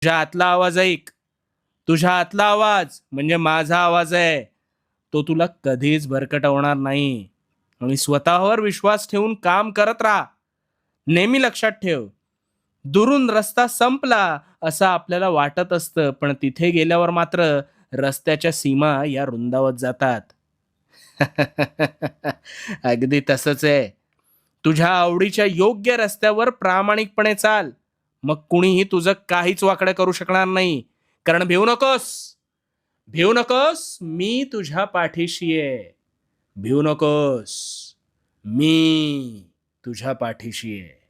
तुझ्या आतला आवाज ऐक. तुझ्या आतला आवाज म्हणजे माझा आवाज आहे. तो तुला कधीच भरकटवणार नाही. आणि स्वतःवर विश्वास ठेवून काम करत राहा. नेहमी लक्षात ठेव, दुरून रस्ता संपला असं आपल्याला वाटत असतं, पण तिथे गेल्यावर मात्र रस्त्याच्या सीमा या रुंदावत जातात. अगदी तसंच आहे. तुझ्या आवडीच्या योग्य रस्त्यावर प्रामाणिकपणे चाल. मग कुणीही तुझं काहीच वाकडं करू शकणार नाही. कारण भिवू नकोस. भिवू नकोस. मी तुझ्या पाठीशी आहे. भिवू नकोस. मी तुझ्या पाठीशी आहे.